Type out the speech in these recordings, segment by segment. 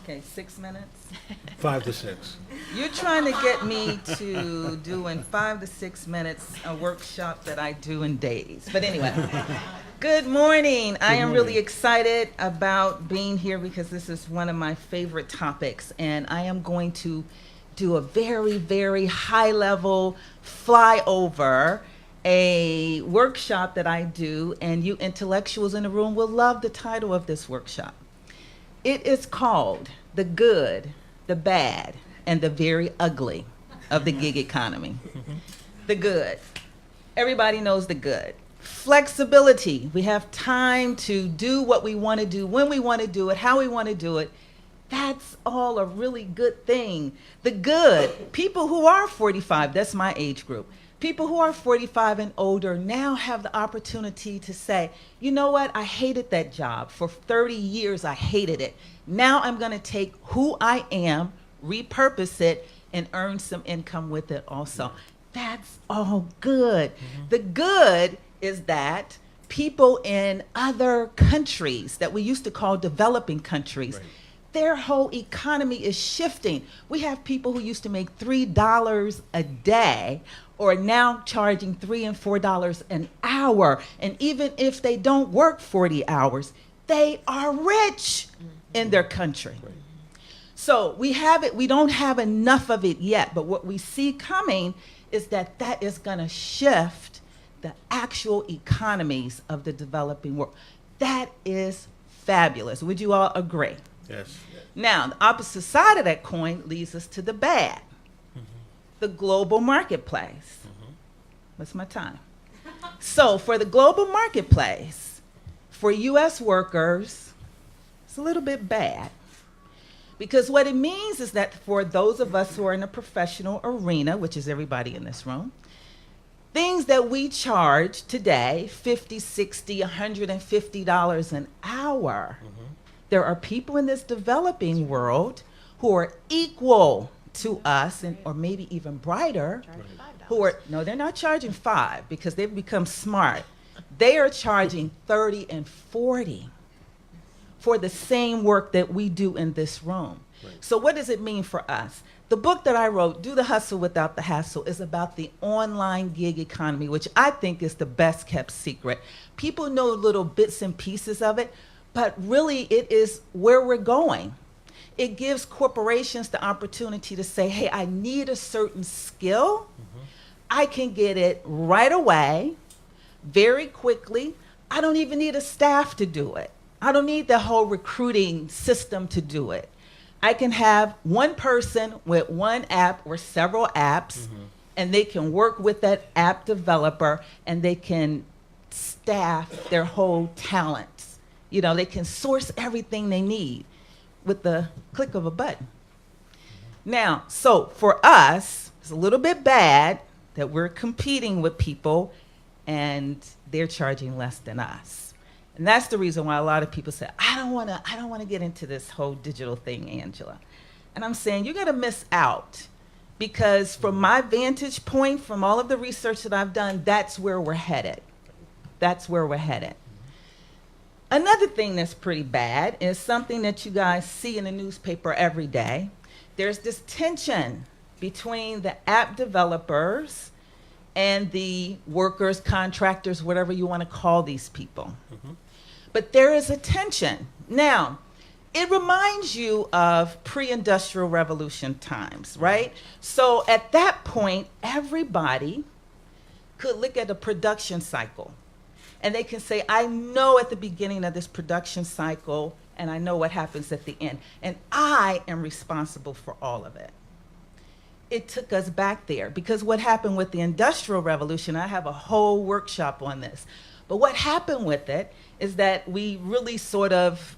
Okay, 6 minutes. 5 to 6. You're trying to get me to do in 5 to 6 minutes a workshop that I do in days. But anyway, good morning. I am really morning. excited about being here because this is one of my favorite topics. And I am going to do a very, very high level flyover, a workshop that I do. And you intellectuals in the room will love the title of this workshop. It is called The Good, the Bad, and the Very Ugly of the Gig Economy. The good. Everybody knows the good. Flexibility. We have time to do what we want to do, when we want to do it, how we want to do it. That's all a really good thing. The good. People who are 45, that's my age group. People who are 45 and older now have the opportunity to say, you know what, I hated that job. For 30 years, I hated it. Now I'm going to take who I am, repurpose it, and earn some income with it also. That's all good. The good is that people in other countries that we used to call developing countries, their whole economy is shifting. We have people who used to make $3 a day or now charging $3 and $4 an hour. And even if they don't work 40 hours, they are rich in their country. So we don't have enough of it yet, but what we see coming is that is gonna shift the actual economies of the developing world. That is fabulous. Would you all agree? Yes. Now, the opposite side of that coin leads us to the bad, the global marketplace. What's my time? So for the global marketplace, for U.S. workers, it's a little bit bad. Because what it means is that for those of us who are in the professional arena, which is everybody in this room, things that we charge today, $50, $60, $150 an hour, there are people in this developing world who are equal to us, or maybe even brighter, they're not charging 5 because they've become smart. They are charging 30 and 40 for the same work that we do in this room. So what does it mean for us? The book that I wrote, Do the Hustle Without the Hassle, is about the online gig economy, which I think is the best kept secret. People know little bits and pieces of it, but really it is where we're going. It gives corporations the opportunity to say, hey, I need a certain skill. I can get it right away, very quickly. I don't even need a staff to do it. I don't need the whole recruiting system to do it. I can have one person with one app or several apps, and they can work with that app developer, and they can staff their whole talents. You know, they can source everything they need with the click of a button. Now, so for us, it's a little bit bad that we're competing with people and they're charging less than us. And that's the reason why a lot of people say, I don't want to get into this whole digital thing, Angela. And I'm saying you're going to miss out, because from my vantage point, from all of the research that I've done, that's where we're headed. That's where we're headed. Another thing that's pretty bad is something that you guys see in the newspaper every day. There's this tension between the app developers and the workers, contractors, whatever you want to call these people. But there is a tension. Now, it reminds you of pre-industrial revolution times, right? So at that point, everybody could look at a production cycle. And they can say, I know at the beginning of this production cycle, and I know what happens at the end. And I am responsible for all of it. It took us back there, because what happened with the Industrial Revolution, I have a whole workshop on this. But what happened with it is that we really sort of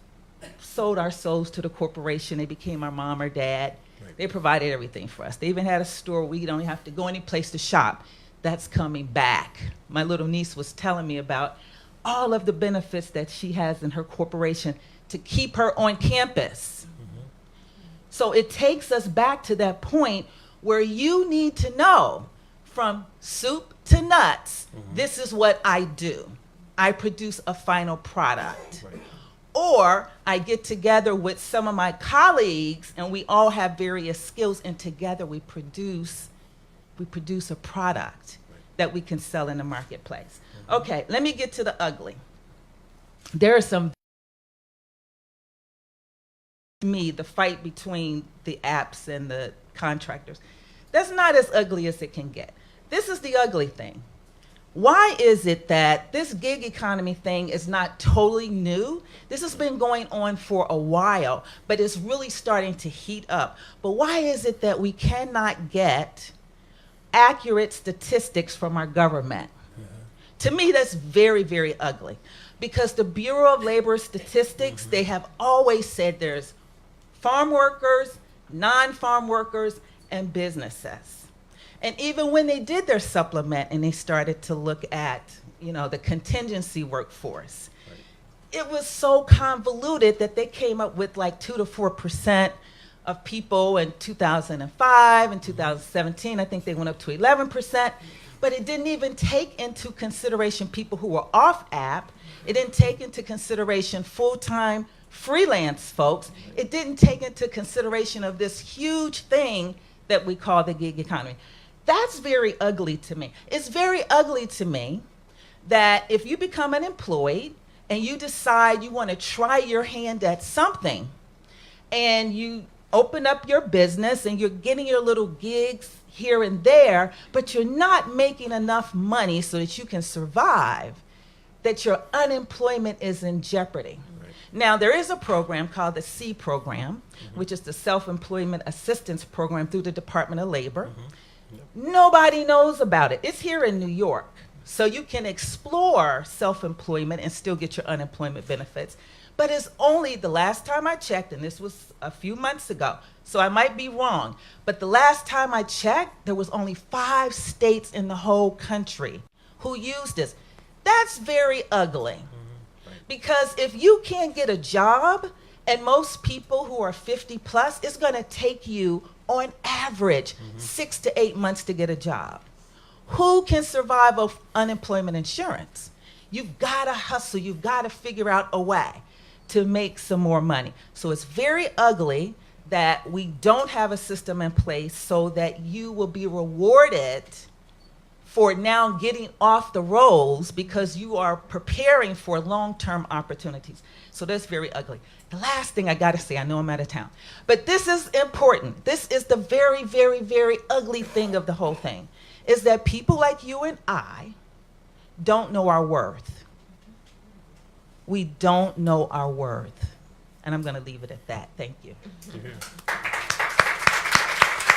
sold our souls to the corporation. They became our mom or dad. They provided everything for us. They even had a store where you don't have to go any place to shop. That's coming back. My little niece was telling me about all of the benefits that she has in her corporation to keep her on campus. So it takes us back to that point where you need to know, from soup to nuts, this is what I do. I produce a final product. Or I get together with some of my colleagues and we all have various skills, and together we produce a product that we can sell in the marketplace. Okay, let me get to the ugly. There are some, the fight between the apps and the contractors. That's not as ugly as it can get. This is the ugly thing. Why is it that this gig economy thing is not totally new? This has been going on for a while, but it's really starting to heat up. But why is it that we cannot get accurate statistics from our government? To me, that's very, very ugly. Because the Bureau of Labor Statistics, they have always said there's farm workers, non-farm workers, and businesses. And even when they did their supplement and they started to look at, the contingency workforce, it was so convoluted that they came up with like 2 to 4% of people in 2005 and 2017. I think they went up to 11%, but it didn't even take into consideration people who were off app. It didn't take into consideration full-time freelance folks. It didn't take into consideration of this huge thing that we call the gig economy. That's very ugly to me. It's very ugly to me that if you become unemployed and you decide you want to try your hand at something and you open up your business and you're getting your little gigs here and there, but you're not making enough money so that you can survive, that your unemployment is in jeopardy. Right. Now, there is a program called the C program, which is the Self-Employment Assistance Program through the Department of Labor. Yep. Nobody knows about it. It's here in New York. So you can explore self-employment and still get your unemployment benefits. But it's only, the last time I checked, and this was a few months ago, so I might be wrong, but the last time I checked, there was only 5 states in the whole country who used this. That's very ugly. Because if you can't get a job, and most people who are 50 plus, it's gonna take you on average 6 to 8 months to get a job. Who can survive off unemployment insurance? You've gotta hustle, you've gotta figure out a way to make some more money. So it's very ugly that we don't have a system in place so that you will be rewarded for now getting off the rolls because you are preparing for long-term opportunities. So that's very ugly. The last thing I gotta say, I know I'm out of town, but this is important. This is the very, very, very ugly thing of the whole thing, is that people like you and I don't know our worth. We don't know our worth. And I'm gonna leave it at that. Thank you.